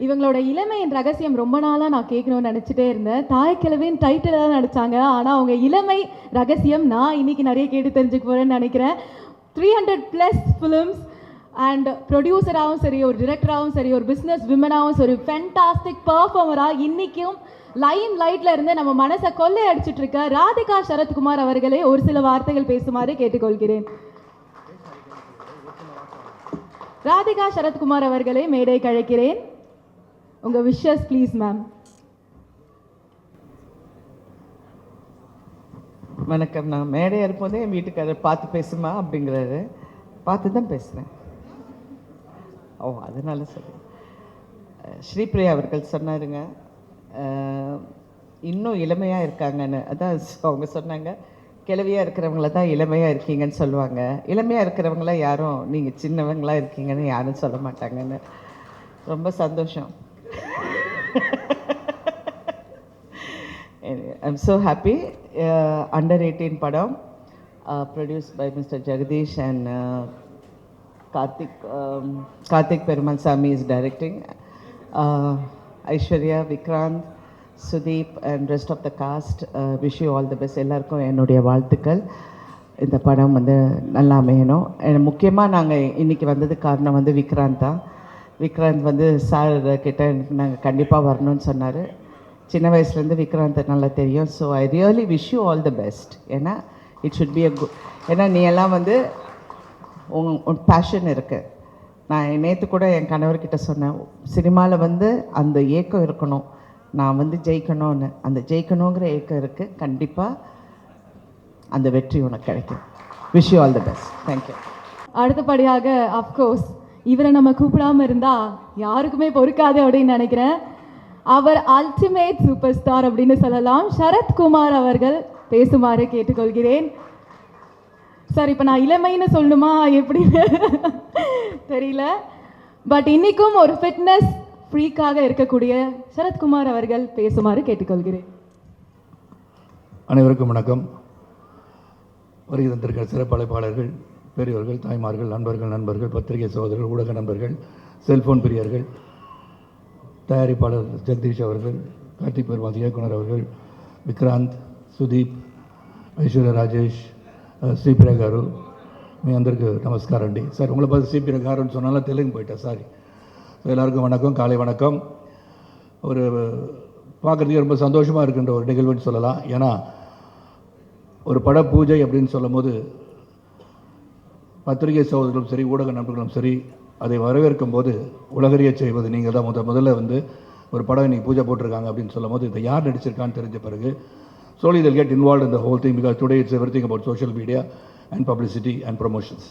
இவங்களோட இளமையின் ரகசியம் ரொம்ப நாளாக நான் கேட்கணும்னு நினச்சிட்டே இருந்தேன். தாய்க்கிழவின் டைட்டில் தான் நடித்தாங்க, ஆனால் அவங்க இளமை ரகசியம் நான் இன்னைக்கு நிறைய கேட்டு தெரிஞ்சுக்க போகிறேன்னு நினைக்கிறேன். 300+ ஃபிலிம்ஸ் அண்ட் ப்ரொடியூசராகவும் சரி, ஒரு டிரெக்டராகவும் சரி, ஒரு பிஸ்னஸ் விமனாகவும் சரி, ஃபென்டாஸ்டிக் பர்ஃபார்மராக இன்றைக்கும் லைட்டில் இருந்து நம்ம மனசை கொள்ளை அடிச்சுட்டு இருக்க ராதிகா சரத்குமார் அவர்களே ஒரு சில வார்த்தைகள் பேசுமாறு கேட்டுக்கொள்கிறேன். ராதிகா சரத்குமார் அவர்களே மேடை கழைக்கிறேன். உங்க விஷஸ் ப்ளீஸ் மேம். வணக்கம். நான் மேடை இருப்போதே என் வீட்டுக்காரர் பார்த்து பேசுமா அப்படிங்கிறாரு. பார்த்து தான் பேசுகிறேன். ஓ, அதனால சரி. ஸ்ரீபிரியா அவர்கள் சொன்னாருங்க, இன்னும் இளமையாக இருக்காங்கன்னு. அதான் அவங்க சொன்னாங்க, கிழவியாக இருக்கிறவங்கள தான் இளமையாக இருக்கீங்கன்னு சொல்லுவாங்க. இளமையாக இருக்கிறவங்கள யாரும் நீங்கள் சின்னவங்களாக இருக்கீங்கன்னு யாரும் சொல்ல மாட்டாங்கன்னு. ரொம்ப சந்தோஷம். I'm so happy. Under 18 padam, produced by Mr. Jagdish and Karthik Perumal Sami is directing. Aishwarya, Vikrant, Sudeep and rest of the cast, wish you all the best. எல்லாருக்கும் என்னுடைய வாழ்த்துக்கள். இந்த படம் வந்து நல்லா அமையணும். முக்கியமாக நாங்கள் இன்றைக்கி வந்தது காரணம் வந்து விக்ராந்த் தான். விக்ராந்த் வந்து சார் கிட்ட நாங்கள் கண்டிப்பாக வரணும்னு சொன்னார். சின்ன வயசுலேருந்து விக்ராந்த் நல்லா தெரியும். So I really wish you all the best. ஏன்னா it should be a good. ஏன்னா நீ எல்லாம் வந்து உன் பேஷன் இருக்குது. நான் நேற்று கூட என் கணவர்கிட்ட சொன்னேன், சினிமாவில் வந்து அந்த ஏக்கம் இருக்கணும், நான் வந்து ஜெயிக்கணும்னு. அந்த ஜெயிக்கணுங்கிற ஏக்கம் இருக்குது. கண்டிப்பாக அந்த வெற்றி உனக்கு கிடைக்கும். Wish you all the best. Thank you. அடுத்தபடியாக அஃப்கோர்ஸ் இவரை நம்ம கூப்பிடாமல் இருந்தால் யாருக்குமே பொறுக்காது அப்படின்னு நினைக்கிறேன். அவர் அல்டிமேட் சூப்பர் ஸ்டார் அப்படின்னு சொல்லலாம். சரத்குமார் அவர்கள் பேசுமாறு கேட்டுக்கொள்கிறேன். சார், இப்போ நான் இளமைன்னு சொல்லணுமா எப்படின்னு தெரியல, பட் இன்றைக்கும் ஒரு ஃபிட்னஸ் ஃப்ரீக்காக இருக்கக்கூடிய சரத்குமார் அவர்கள் பேசுமாறு கேட்டுக்கொள்கிறேன். அனைவருக்கும் வணக்கம். வருகை தந்திருக்கிற சிறப்பு அழைப்பாளர்கள், பெரியவர்கள், தாய்மார்கள், நண்பர்கள், பத்திரிகை சகோதரர்கள், ஊடக நண்பர்கள், செல்ஃபோன் பிரியர்கள், தயாரிப்பாளர் ஜெகதீஷ் அவர்கள், கார்த்திக் பெருமாள் இயக்குனர் அவர்கள், విక్రాంత్, సుదీప్, ఐశ్వర్య రాజేష్, శ్రీప్రియ గారు, మీ అందరికీ నమస్కారం అండి. సార్ உங்களை பார்த்து శ్రీప్రియ గారుன்னு சொன்னாலும் தெலுங்கு போயிட்டேன், சாரி. எல்லாருக்கும் வணக்கம், காலை வணக்கம். ஒரு பார்க்குறதுக்கு ரொம்ப சந்தோஷமாக இருக்கின்ற ஒரு நிகழ்வுன்னு சொல்லலாம். ஏன்னா ஒரு பட பூஜை அப்படின்னு சொல்லும் போது பத்திரிகை சகோதரர்களும் சரி, ஊடக நண்பர்களும் சரி, அதை வரவேற்கும் போது உலகறிய செய்வது நீங்கள் தான் முதல்ல வந்து ஒரு படம் இன்றைக்கி பூஜை போட்டிருக்காங்க அப்படின்னு சொல்லும் போது இதை யார் நடிச்சிருக்கான்னு தெரிஞ்ச பிறகு slowly they'll get involved in the whole thing, because today it's everything about social media and publicity and promotions.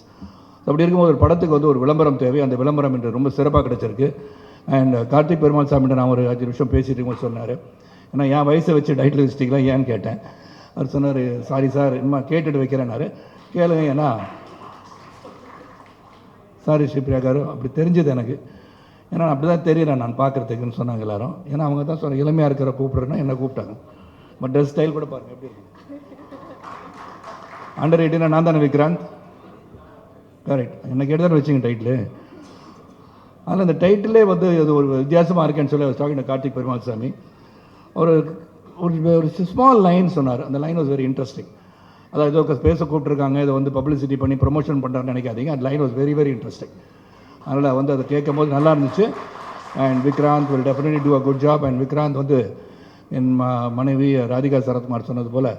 அப்படி இருக்கும்போது ஒரு படத்துக்கு வந்து ஒரு விளம்பரம் தேவை. அந்த விளம்பரம் என்று ரொம்ப சிறப்பாக கிடச்சிருக்கு. அண்ட் கார்த்திக் பெருமாள் சாமிகிட்ட நான் ஒரு 5 நிமிஷம் பேசிட்டு இருக்கும்போது சொன்னார், ஏன்னா என் வயசை வச்சு டைட்டில் வச்சிட்டிங்களா ஏன்னு கேட்டேன். அவர் சொன்னார், சாரி சார், இன்னும் கேட்டுட்டு வைக்கிறேன்னாரு. கேளுங்க, ஏன்னா சாரி ஸ்ரீப்ரியா காரு, அப்படி தெரிஞ்சது எனக்கு. ஏன்னா அப்படி தான் தெரியல நான் பார்க்குறதுக்குன்னு சொன்னாங்க எல்லாரும். ஏன்னா அவங்க தான் சொன்னாங்க, இளமையாக இருக்கிற கூப்பிட்றேன்னா என்ன கூப்பிட்டாங்க. பட் ட்ரெஸ் ஸ்டைல் கூட பாருங்கள் எப்படி இருக்கு. Under 18 நான் தானே விக்ராந்த், கரெக்ட். என்ன கேட்டு வச்சுங்க டைட்டிலு. அதில் அந்த டைட்டிலே வந்து அது ஒரு வித்தியாசமாக இருக்கேன்னு சொல்லி டாக்கிங் கார்த்திக் பெருமாள் சாமி ஒரு ஒரு ஸ்மால் லைன் சொன்னார். அந்த லைன் வாஸ் வெரி இன்ட்ரெஸ்டிங். அதாவது ஏதோ பேச கூப்பிட்ருக்காங்க, இதை வந்து பப்ளிசிட்டி பண்ணி ப்ரொமோஷன் பண்ணுறான்னு நினைக்காதீங்க. அந்த line was very very interesting. அதனால் வந்து அதை கேட்கும் போது நல்லா இருந்துச்சு. And Vikranth will definitely do a good job. And Vikranth வந்து என் மனைவி ராதிகா சரத்குமார் சொன்னது போல்,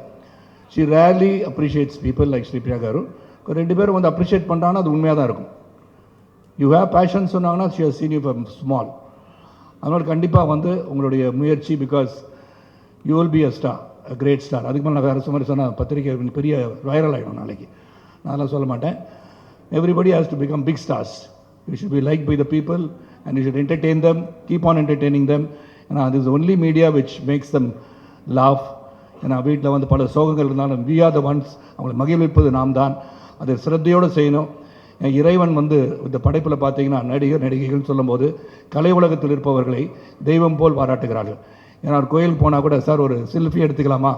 she rarely appreciates people like Sripriya garu. 2 பேரும் வந்து அப்ரிஷியேட் பண்ணுறாங்கன்னா அது உண்மையாக தான் இருக்கும். யூ ஹேவ் பேஷன் சொன்னாங்கன்னா she has seen you from small. அதனால் கண்டிப்பாக வந்து உங்களுடைய முயற்சி, because you will be a star, a great star. அதுக்கு மேலே நான் வேறு மாதிரி சொன்னால் பத்திரிகை பெரிய வைரல் ஆகிடும் நாளைக்கு. நான் அதெல்லாம் சொல்ல மாட்டேன். Everybody has to become big stars. You should be like by the people and you should entertain them, keep on entertaining them. ஏன்னா அது is only media which makes them laugh. ஏன்னா வீட்டில் வந்து பல சோகங்கள் இருந்தாலும் வி ஆர் த ஒன்ஸ், அவங்களை மகிழ்விப்பது நாம் தான். அதை சிரத்தையோடு செய்யணும். இறைவன் வந்து இந்த படைப்பில் பார்த்தீங்கன்னா நடிகைகள்னு சொல்லும்போது கலை உலகத்தில் இருப்பவர்களை தெய்வம் போல் பாராட்டுகிறார்கள். ஏன்னா ஒரு கோயில் போனால் கூட, சார் ஒரு செல்ஃபி எடுத்துக்கலாமா,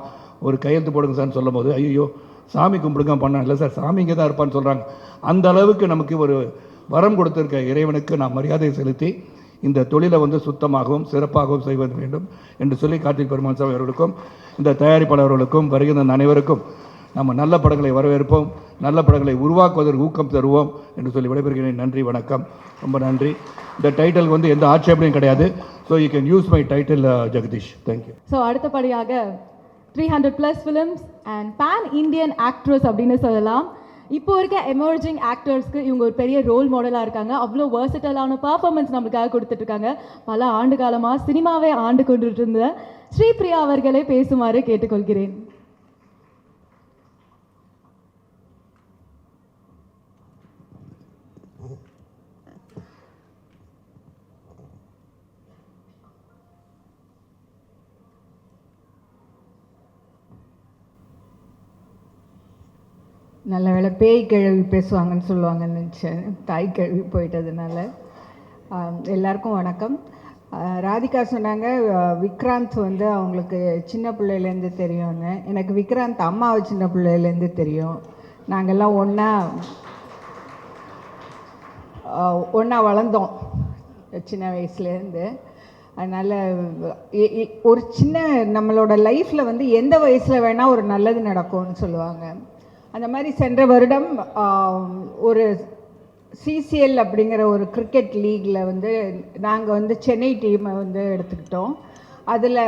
ஒரு கையெழுத்து போடுங்க சார்னு சொல்லும் போது, ஐயோ சாமி கும்பிடுங்க பண்ண இல்லை சார், சாமி இங்கே தான் இருப்பான்னு சொல்கிறாங்க. அந்த அளவுக்கு நமக்கு ஒரு வரம் கொடுத்துருக்க இறைவனுக்கு நாம் மரியாதை செலுத்தி இந்த தொழிலை வந்து சுத்தமாகவும் சிறப்பாகவும் செய்வது வேண்டும் என்று சொல்லி கார்த்திக் பெருமாள் சாமி அவர்களுக்கும் இந்த தயாரிப்பாளர்களுக்கும் வருகின்ற அனைவருக்கும் நம்ம நல்ல படங்களை வரவேற்போம், நல்ல படங்களை உருவாக்குவதற்கு ஊக்கம் தருவோம் என்று சொல்லி விடைபெறுகிறேன். நன்றி, வணக்கம், ரொம்ப நன்றி. இந்த டைட்டில் வந்து எந்த ஆட்சேபனையும் கிடையாது. So you can use my title Jagadish. Thank you. So அடுத்தபடியாக 300+ films and pan Indian actress அப்படின்னு சொல்லலாம். இப்போ இருக்க எமர்ஜிங் ஆக்டர்ஸ்க்கு இவங்க ஒரு பெரிய ரோல் மாடலாக இருக்காங்க. அவ்வளோ வேர்சட்டலான பர்ஃபார்மன்ஸ் நம்மளுக்காக கொடுத்துட்ருக்காங்க. பல ஆண்டு காலமாக சினிமாவே ஆண்டு கொண்டுட்டு இருந்த ஸ்ரீபிரியா அவர்களை பேசுமாறு கேட்டுக்கொள்கிறேன். நல்ல வேளை பேய் கிழவி பேசுவாங்கன்னு சொல்லுவாங்கன்னு நினச்சேன், தாய் கிழவி போயிட்டதுனால. எல்லாருக்கும் வணக்கம். ராதிகா சொன்னாங்க விக்ராந்த் வந்து அவங்களுக்கு சின்ன பிள்ளையிலேருந்து தெரியும்னு. எனக்கு விக்ராந்த் அம்மாவை சின்ன பிள்ளையிலேருந்து தெரியும். நாங்கள்லாம் ஒன்றா வளர்ந்தோம் சின்ன வயசுலேருந்து. அதனால் ஒரு சின்ன நம்மளோட லைஃப்பில் வந்து எந்த வயசில் வேணால் ஒரு நல்லது நடக்கும்னு சொல்லுவாங்க. அந்த மாதிரி சென்ற வருடம் ஒரு CCL அப்படிங்கிற ஒரு கிரிக்கெட் லீகில் வந்து நாங்கள் வந்து சென்னை டீமை வந்து எடுத்துக்கிட்டோம். அதில்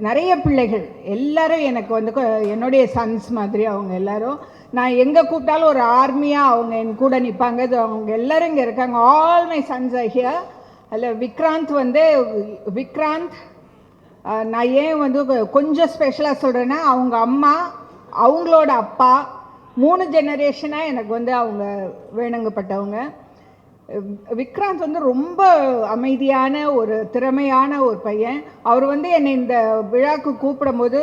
நிறைய பிள்ளைகள் எல்லாரும் எனக்கு வந்து என்னுடைய சன்ஸ் மாதிரி. அவங்க எல்லாரும் நான் எங்கே கூப்பிட்டாலும் ஒரு ஆர்மியாக அவங்க என் கூட நிற்பாங்க. அவங்க எல்லோரும் இங்கே இருக்காங்க. All my sons are here. அதில் விக்ராந்த் நான் ஏன் வந்து கொஞ்சம் ஸ்பெஷலாக சொல்கிறேன்னா, அவங்க அம்மா அவங்களோட அப்பா 3 ஜெனரேஷனாக எனக்கு வந்து அவங்க வேணுங்கப்பட்டவங்க. விக்ராந்த் வந்து ரொம்ப அமைதியான ஒரு திறமையான ஒரு பையன். அவர் வந்து என்னை இந்த விழாவுக்கு கூப்பிடும்போது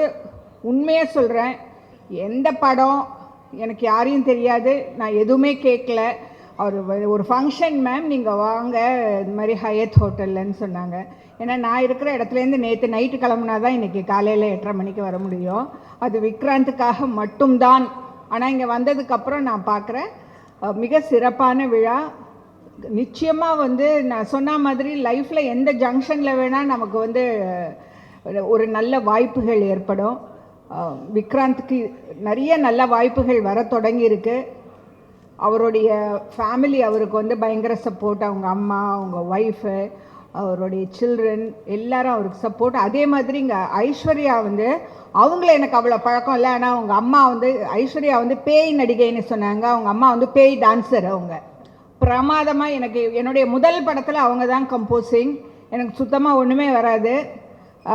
உண்மையாக சொல்கிறேன், எந்த படம் எனக்கு யாரையும் தெரியாது, நான் எதுவுமே கேட்கல. அவர் ஒரு ஃபங்க்ஷன் மேம் நீங்கள் வாங்க இந்த மாதிரி ஹயத் ஹோட்டல்லன்னு சொன்னாங்க. ஏன்னா நான் இருக்கிற இடத்துலேருந்து நேற்று நைட்டு கிளம்புனா தான் இன்றைக்கி காலையில் 8:30 மணிக்கு வர முடியும். அது விக்ராந்துக்காக மட்டும்தான். ஆனால் இங்கே வந்ததுக்கப்புறம் நான் பார்க்குறேன் மிக சிறப்பான விழா. நிச்சயமாக வந்து நான் சொன்ன மாதிரி லைஃப்பில் எந்த ஜங்ஷனில் வேணால் நமக்கு வந்து ஒரு நல்ல வாய்ப்புகள் ஏற்படும். விக்ராந்துக்கு நிறைய நல்ல வாய்ப்புகள் வர தொடங்கியிருக்கு. அவருடைய ஃபேமிலி அவருக்கு வந்து பயங்கர சப்போர்ட். அவங்க அம்மா, அவங்க ஒய்ஃபு, அவருடைய சில்ட்ரன் எல்லாரும் அவருக்கு சப்போர்ட். அதே மாதிரி இங்கே ஐஸ்வர்யா வந்து அவங்கள எனக்கு அவ்வளோ பழக்கம் இல்லை. ஆனால் அவங்க அம்மா வந்து ஐஸ்வர்யா வந்து பேய் நடிகைன்னு சொன்னாங்க. அவங்க அம்மா வந்து பேய் டான்ஸர். அவங்க பிரமாதமாக எனக்கு என்னுடைய முதல் படத்தில் அவங்க தான் கம்போசிங். எனக்கு சுத்தமாக ஒன்றுமே வராது.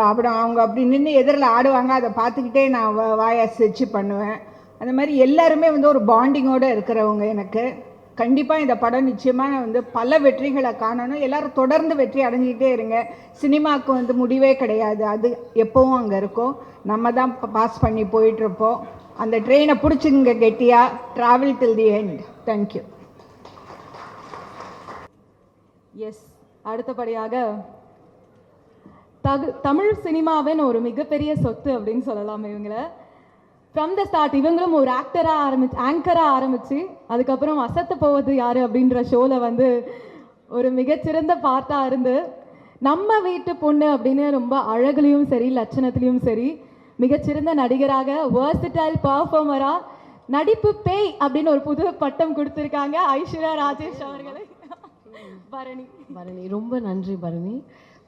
அப்புறம் அவங்க அப்படி நின்று எதிரில் ஆடுவாங்க, அதை பார்த்துக்கிட்டே நான் வாயை சிரிச்சு பண்ணுவேன். அந்த மாதிரி எல்லாருமே வந்து ஒரு பாண்டிங்கோடு இருக்கிறவங்க. எனக்கு கண்டிப்பாக இந்த படம் நிச்சயமாக வந்து பல வெற்றிகளை காணணும். எல்லோரும் தொடர்ந்து வெற்றி அடைஞ்சிக்கிட்டே இருங்க. சினிமாவுக்கு வந்து முடிவே கிடையாது, அது எப்போவும் அங்கே இருக்கும். நம்ம தான் பாஸ் பண்ணி போயிட்டுருப்போம். அந்த ட்ரெயினை பிடிச்சிங்க கெட்டியாக. Travel till the end. Thank you. Yes, அடுத்தபடியாக தமிழ் சினிமாவின் ஒரு மிகப்பெரிய சொத்து அப்படின்னு சொல்லலாம் இவங்களை. ஃப்ரம் த ஸ்டார்ட் இவங்களும் ஒரு ஆங்கராக ஆரம்பித்து அதுக்கப்புறம் அசத்த போவது யார் அப்படின்ற ஷோவில் வந்து ஒரு மிகச்சிறந்த பார்ட்டாக இருந்து நம்ம வீட்டு பொண்ணு அப்படின்னு ரொம்ப அழகுலையும் சரி லட்சணத்துலேயும் சரி மிகச்சிறந்த நடிகராக, வேர்சடைல் பர்ஃபார்மராக, நடிப்பு பேய் அப்படின்னு ஒரு புது பட்டம் கொடுத்துருக்காங்க ஐஸ்வர்யா ராஜேஷ் அவர்களை. பரணி ரொம்ப நன்றி பரணி,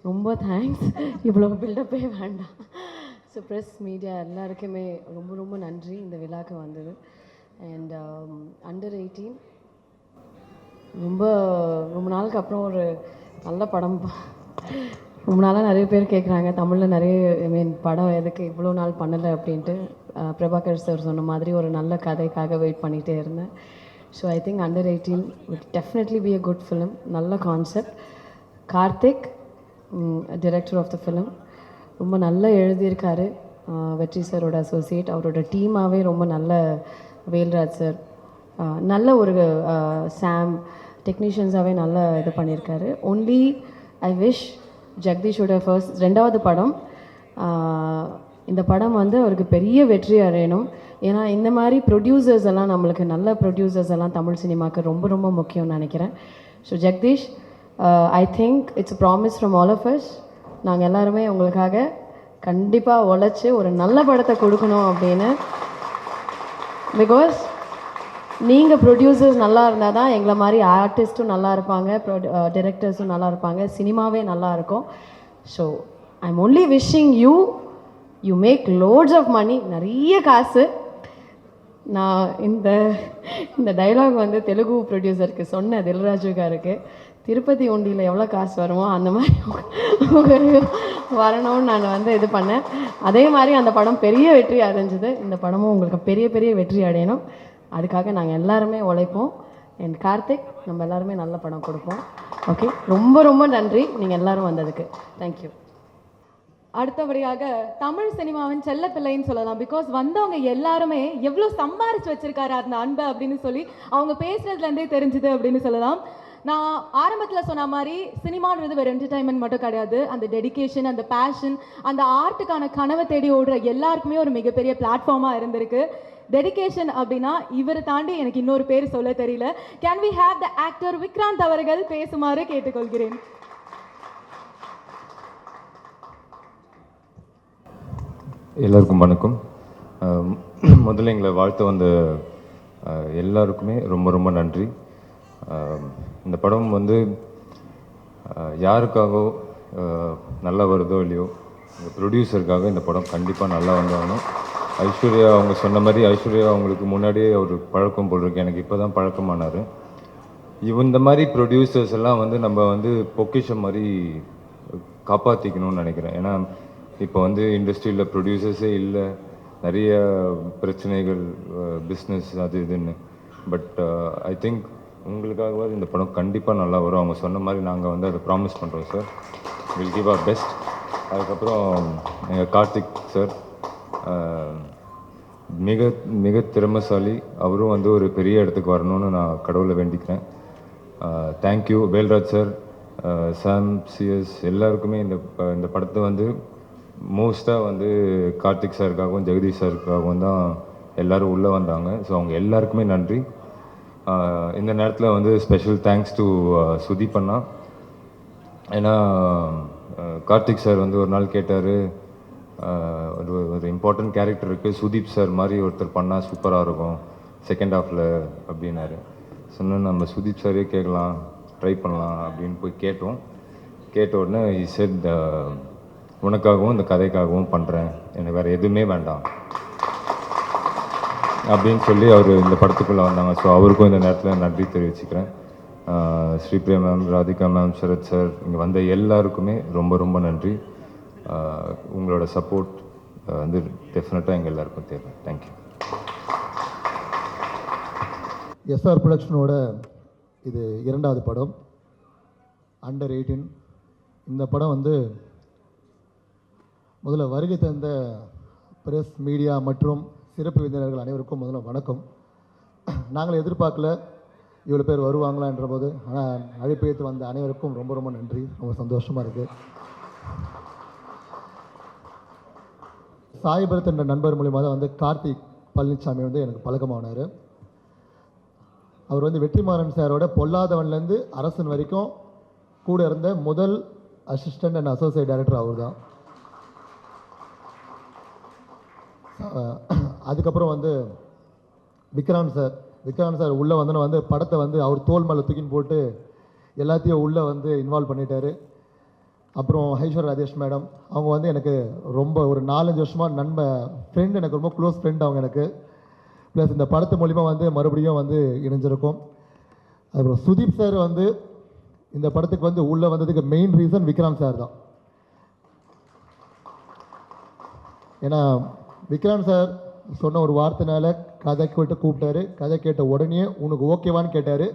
ரொம்ப தேங்க்ஸ். இவ்வளோ பில்டப்பே வேண்டாம். ஸோ ப்ரெஸ் மீடியா எல்லாருக்குமே ரொம்ப ரொம்ப நன்றி இந்த விழாக்கு வந்தது. அண்ட் அண்டர் 18 ரொம்ப நாளுக்கு அப்புறம் ஒரு நல்ல படம். ரொம்ப நாளாக நிறைய பேர் கேட்குறாங்க தமிழில் நிறைய படம் எதுக்கு இவ்வளோ நாள் பண்ணலை அப்படின்ட்டு. பிரபாகர் சார் சொன்ன மாதிரி ஒரு நல்ல கதைக்காக வெயிட் பண்ணிகிட்டே இருந்தேன். So I think under 18 would definitely be a good film. நல்ல concept. Karthik director of the film ரொம்ப நல்லா எழுதியிருக்காரு. வெற்றி சாரோட அசோசியேட், அவரோட டீமாகவே ரொம்ப நல்ல. வேல்ராஜ் சார் நல்ல ஒரு சாம் டெக்னீஷியன்ஸாகவே நல்லா இது பண்ணியிருக்காரு. ஒன்லி ஐ விஷ் ஜெகதீஷோட ரெண்டாவது படம், இந்த படம் வந்து அவருக்கு பெரிய வெற்றி அடையணும். ஏன்னா இந்த மாதிரி ப்ரொடியூசர்ஸ் எல்லாம் நம்மளுக்கு நல்ல ப்ரொடியூசர்ஸ் எல்லாம் தமிழ் சினிமாவுக்கு ரொம்ப ரொம்ப முக்கியம்னு நினைக்கிறேன். So Jagadish I think it's promise from all of us. நாங்கள் எல்லாருமே உங்களுக்காக கண்டிப்பாக உழைச்சி ஒரு நல்ல படத்தை கொடுக்கணும் அப்படின்னு. பிகாஸ் நீங்கள் ப்ரொடியூசர்ஸ் நல்லா இருந்தால் தான் எங்களை மாதிரி ஆர்டிஸ்ட்டும் நல்லா இருப்பாங்க, டிரெக்டர்ஸும் நல்லா இருப்பாங்க, சினிமாவே நல்லா இருக்கும். So I am only wishing you make lots of money, நிறைய காசு. நான் இந்த டைலாக் வந்து தெலுங்கு ப்ரொடியூசருக்கு சொன்னேன், தில்ராஜுக்காருக்கு. திருப்பதி உண்டியில் எவ்வளோ காசு வருமோ அந்த மாதிரி உங்களுக்கு வரணும்னு நான் வந்து இது பண்ணேன். அதே மாதிரி அந்த படம் பெரிய வெற்றி அடைஞ்சுது. இந்த படமும் உங்களுக்கு பெரிய பெரிய வெற்றி அடையணும். அதுக்காக நாங்கள் எல்லாருமே உழைப்போம். என் கார்த்திக், நம்ம எல்லாருமே நல்ல படம் கொடுப்போம். ஓகே, ரொம்ப ரொம்ப நன்றி நீங்கள் எல்லாரும் வந்ததுக்கு. தேங்க்யூ. அடுத்தபடியாக தமிழ் சினிமாவின் செல்ல பிள்ளைன்னு சொல்லலாம். பிகாஸ் வந்தவங்க எல்லாருமே எவ்வளோ சம்பாரிச்சு வச்சிருக்காரு அந்த அன்பை அப்படின்னு சொல்லி அவங்க பேசுறதுலேருந்தே தெரிஞ்சுது அப்படின்னு சொல்லலாம். நான் ஆரம்பத்தில் சொன்ன மாதிரி சினிமான்றது வேறு என்டர்டைன்மெண்ட் மட்டும் கிடையாது. அந்த டெடிகேஷன், அந்த பேஷன், அந்த ஆர்ட்டுக்கான கனவை தேடி ஓடுற எல்லாருக்குமே ஒரு மிகப்பெரிய பிளாட்ஃபார்மாக இருந்திருக்கு. டெடிகேஷன் அப்படின்னா இவரை தாண்டி எனக்கு இன்னொரு பேர் சொல்ல தெரியல. Can we have the actor Vikranth அவர்கள் பேசுமாறு கேட்டுக்கொள்கிறேன். எல்லாருக்கும் வணக்கம். முதல்ல எங்களை வாழ்த்து வந்த எல்லாருக்குமே ரொம்ப ரொம்ப நன்றி. இந்த படம் வந்து யாருக்காகவோ நல்லா வருதோ இல்லையோ, இந்த ப்ரொடியூசருக்காக இந்த படம் கண்டிப்பாக நல்லா வந்தாகணும். ஐஸ்வர்யா அவங்க சொன்ன மாதிரி, ஐஸ்வர்யா அவங்களுக்கு முன்னாடியே ஒரு பழக்கம் போல் இருக்கு, எனக்கு இப்போ தான் பழக்கமானார். இந்த மாதிரி ப்ரொடியூசர்ஸ் எல்லாம் வந்து நம்ம வந்து பொக்கிஷம் மாதிரி காப்பாற்றிக்கணும்னு நினைக்கிறேன். ஏன்னா இப்போ வந்து இண்டஸ்ட்ரியில் ப்ரொடியூசர்ஸே இல்லை, நிறைய பிரச்சனைகள், பிஸ்னஸ் அது இதுன்னு. பட் ஐ திங்க் உங்களுக்காகவாது இந்த படம் கண்டிப்பாக நல்லா வரும். அவங்க சொன்ன மாதிரி நாங்கள் வந்து அதை ப்ராமிஸ் பண்ணுறோம் sir. Will give our best. அதுக்கப்புறம் எங்கள் கார்த்திக் சார் மிக மிக திறமைசாலி. அவரும் வந்து ஒரு பெரிய இடத்துக்கு வரணும்னு நான் கடவுளை வேண்டிக்கிறேன். தேங்க்யூ வேல்ராஜ் சார், சாம், சிஎஸ் எல்லாருக்குமே இந்த படத்தை வந்து மோஸ்ட்டாக வந்து கார்த்திக் சாருக்காகவும் ஜெகதீஷ் சாருக்காகவும் தான் எல்லோரும் உள்ளே வந்தாங்க. ஸோ அவங்க எல்லாருக்குமே நன்றி. இந்த நேரத்தில் வந்து ஸ்பெஷல் தேங்க்ஸ் டு சுதீப் அண்ணா. ஏன்னா கார்த்திக் சார் வந்து ஒரு நாள் கேட்டார், ஒரு இம்பார்ட்டன்ட் கேரக்டர் இருக்குது, சுதீப் சார் மாதிரி ஒருத்தர் பண்ணால் சூப்பராக இருக்கும் செகண்ட் ஹாஃபில் அப்படின்னாரு. சொன்னால் நம்ம சுதீப் சாரே கேட்கலாம், ட்ரை பண்ணலாம் அப்படின்னு போய் கேட்ட உடனே he said, உனக்காகவும் இந்த கதைக்காகவும் பண்ணுறேன், எனக்கு வேறு எதுவுமே வேண்டாம் அப்படின்னு சொல்லி அவர் இந்த படத்துக்குள்ளே வந்தாங்க. ஸோ அவருக்கும் இந்த நேரத்தில் நன்றி தெரிவிச்சுக்கிறேன். Sripriya ma'am, Radhika ma'am, Sarath sir, இங்கே வந்த எல்லாருக்குமே ரொம்ப ரொம்ப நன்றி. உங்களோட சப்போர்ட் வந்து டெஃபினட்டாக எங்கள் எல்லாருக்கும் தேவை. தேங்க்யூ. எஸ்ஆர் ப்ரொடக்ஷனோட இது 2வது படம், அண்டர் 18. இந்த படம் வந்து முதல்ல வருகை தந்த பிரஸ், மீடியா மற்றும் சிறப்பு விருந்தினர்கள் அனைவருக்கும் முதல்ல வணக்கம். நாங்கள் எதிர்பார்க்கல இவ்வளோ பேர் வருவாங்களான்ற போது, ஆனால் அழைப்பு ஏற்று வந்த அனைவருக்கும் ரொம்ப ரொம்ப நன்றி. ரொம்ப சந்தோஷமாக இருக்குது. சாய்பரத் என்ற நண்பர் மூலியமாக தான் வந்து கார்த்திக் பழனிசாமி வந்து எனக்கு பழக்கமானார். அவர் வந்து வெற்றிமாறன் சாரோட பொல்லாதவன்லேருந்து அரசன் வரைக்கும் கூட இருந்த முதல் அசிஸ்டன்ட் அண்ட் அசோசியேட் டைரக்டர் அவர் தான். அதுக்கப்புறம் வந்து விக்ராந்த் சார் உள்ளே வந்து படத்தை வந்து அவர் தோல் மேலே தூக்கின்னு போட்டு எல்லாத்தையும் உள்ளே வந்து இன்வால்வ் பண்ணிட்டாரு. அப்புறம் ஐஸ்வர்யா ராஜேஷ் மேடம், அவங்க வந்து எனக்கு ரொம்ப ஒரு 4-5 வருஷமாக ஃப்ரெண்டு, எனக்கு ரொம்ப க்ளோஸ் ஃப்ரெண்ட் அவங்க எனக்கு. ப்ளஸ் இந்த படத்து மூலிமா வந்து மறுபடியும் வந்து இணைஞ்சிருக்கும். அப்புறம் சுதீப் சார் வந்து இந்த படத்துக்கு வந்து உள்ளே வந்ததுக்கு மெயின் ரீசன் விக்ராந்த் சார் தான். ஏன்னா விக்ராந்த் சார் சொன்ன ஒரு வார்த்தைனால கதை கேட்டு கூப்பிட்டாரு. கதை கேட்ட உடனே உனக்கு ஓகேவான்னு கேட்டார்.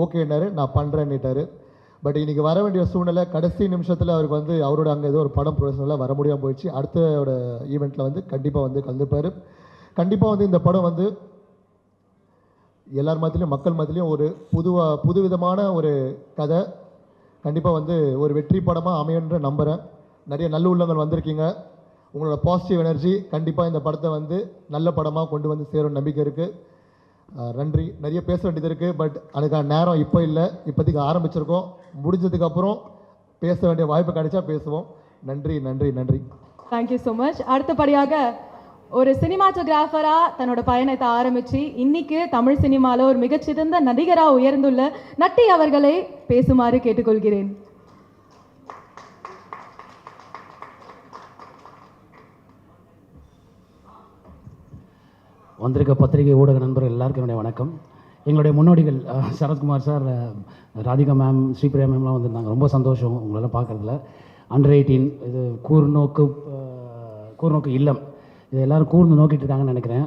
ஓகேன்னாரு, நான் பண்ணுறேன்னுட்டார். பட் இன்றைக்கி வர வேண்டிய சூழ்நிலை கடைசி நிமிஷத்தில் அவருக்கு வந்து அவரோட அங்கே ஏதோ ஒரு படம் ப்ரொஃபஷனலாக வர முடியாமல் போயிடுச்சு. அடுத்தோட ஈவெண்ட்டில் வந்து கண்டிப்பாக வந்து கலந்துப்பார். கண்டிப்பாக வந்து இந்த படம் வந்து எல்லார் மத்தியிலையும், மக்கள் மத்தியிலையும் ஒரு புதுவிதமான ஒரு கதை கண்டிப்பாக வந்து ஒரு வெற்றி படமாக அமையன்ற நம்புகிறேன். நிறைய நல்ல உள்ளங்கள் வந்திருக்கீங்க. உங்களோட பாசிட்டிவ் எனர்ஜி கண்டிப்பாக இந்த படத்தை வந்து நல்ல படமாக கொண்டு வந்து சேரும் நம்பிக்கை இருக்குது. நன்றி. நிறைய பேச வேண்டியது இருக்குது, பட் அதுக்கான நேரம் இப்போ இல்லை. இப்போதைக்கு ஆரம்பிச்சிருக்கோம். முடிஞ்சதுக்கப்புறம் பேச வேண்டிய வாய்ப்பு கிடைச்சா பேசுவோம். நன்றி நன்றி நன்றி. Thank you so much. அடுத்தபடியாக ஒரு சினிமாட்டோகிராஃபராக தன்னோட பயணத்தை ஆரம்பித்து இன்னைக்கு தமிழ் சினிமாவில் ஒரு மிகச்சிறந்த நடிகராக உயர்ந்துள்ள நட்டி அவர்களை பேசுமாறு கேட்டுக்கொள்கிறேன். வந்திருக்க பத்திரிகை ஊடக நண்பர்கள் எல்லாருக்கும் என்னுடைய வணக்கம். எங்களுடைய முன்னோடிகள் சரத்குமார் சார், ராதிகா மேம், ஸ்ரீபிரியா மேம்லாம் வந்திருந்தாங்க. ரொம்ப சந்தோஷம் உங்களெல்லாம் பார்க்குறதுல. அண்டர் 18 இது கூர்நோக்கு இல்லம், இது எல்லோரும் கூர்ந்து நோக்கிட்டு இருக்காங்கன்னு நினைக்கிறேன்.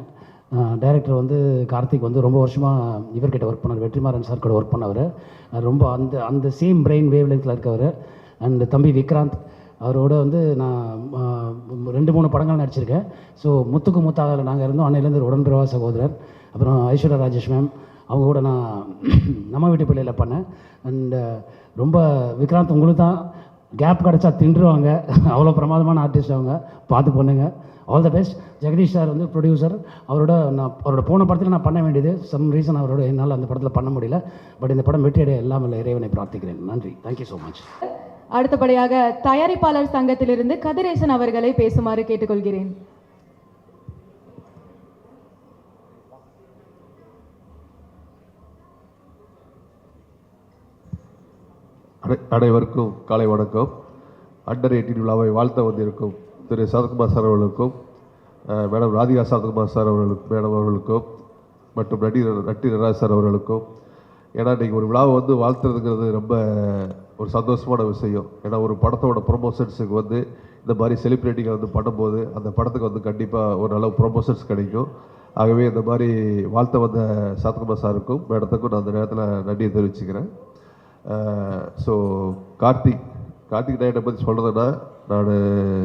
டைரக்டர் வந்து கார்த்திக் வந்து ரொம்ப வருஷமாக இவர்கிட்ட ஒர்க் பண்ணார், வெற்றிமாறன் சார் கூட ஒர்க் பண்ணவர். ரொம்ப அந்த சேம் பிரெயின் வேவ் லென்த்தில் இருக்கவர். அண்ட் தம்பி விக்ராந்த், அவரோட வந்து நான் 2-3 படங்கள் நடிச்சிருக்கேன். ஸோ முத்துக்கு முத்தாக நாங்கள் இருந்தோம், அன்னையிலேருந்து ஒரு உடன்பிறவா சகோதரர். அப்புறம் ஐஸ்வர்யா ராஜேஷ் மேம், அவங்க கூட நான் நம்ம வீட்டு பிள்ளையில் பண்ணேன். அண்டு ரொம்ப விக்ராந்த், உங்களுக்கு தான் கேப் கிடச்சா தின்றுவாங்க, அவ்வளோ பிரமாதமான ஆர்டிஸ்ட் அவங்க, பார்த்து பண்ணுங்க. All the best. Jagadish sir வந்து ப்ரொடியூசர், அவரோட போன படத்தில் நான் பண்ண வேண்டியது சம் ரீசன் அவரோட என்னால் அந்த படத்தில் பண்ண முடியல. பட் இந்த படம் வெற்றியடைய எல்லாம் இல்லை இறைவனை பிரார்த்திக்கிறேன். நன்றி. Thank you so much. அடுத்தபடியாக தயாரிப்பாளர் சங்கத்திலிருந்து கதிரேசன் அவர்களை பேசுமாறு கேட்டுக்கொள்கிறேன். அனைவருக்கும் காலை வணக்கம். அண்டர் 18 விழாவை வாழ்த்த வந்திருக்கும் திரு சரத்குமார் சார் அவர்களுக்கும், மேடம் ராதிகா சரத்குமார் சார் அவர்களுக்கும் மற்றும் நட்டி நடராஜ் சார் அவர்களுக்கும். ஏன்னா இன்றைக்கி ஒரு விழாவை வந்து வாழ்த்துறதுங்கிறது ரொம்ப ஒரு சந்தோஷமான விஷயம். ஏன்னா ஒரு படத்தோட ப்ரொமோஷன்ஸுக்கு வந்து இந்த மாதிரி செலிப்ரிட்டிகள் வந்து பண்ணும்போது அந்த படத்துக்கு வந்து கண்டிப்பாக ஒரு நல்ல ப்ரொமோஷன்ஸ் கிடைக்கும். ஆகவே இந்த மாதிரி வாழ்த்த வந்த சரத்குமார் சாருக்கும் மேடத்துக்கும் நான் அந்த நேரத்தில் நன்றியை தெரிவிச்சுக்கிறேன். ஸோ கார்த்திக் நாயனை பற்றி சொல்கிறதுன்னா, நான்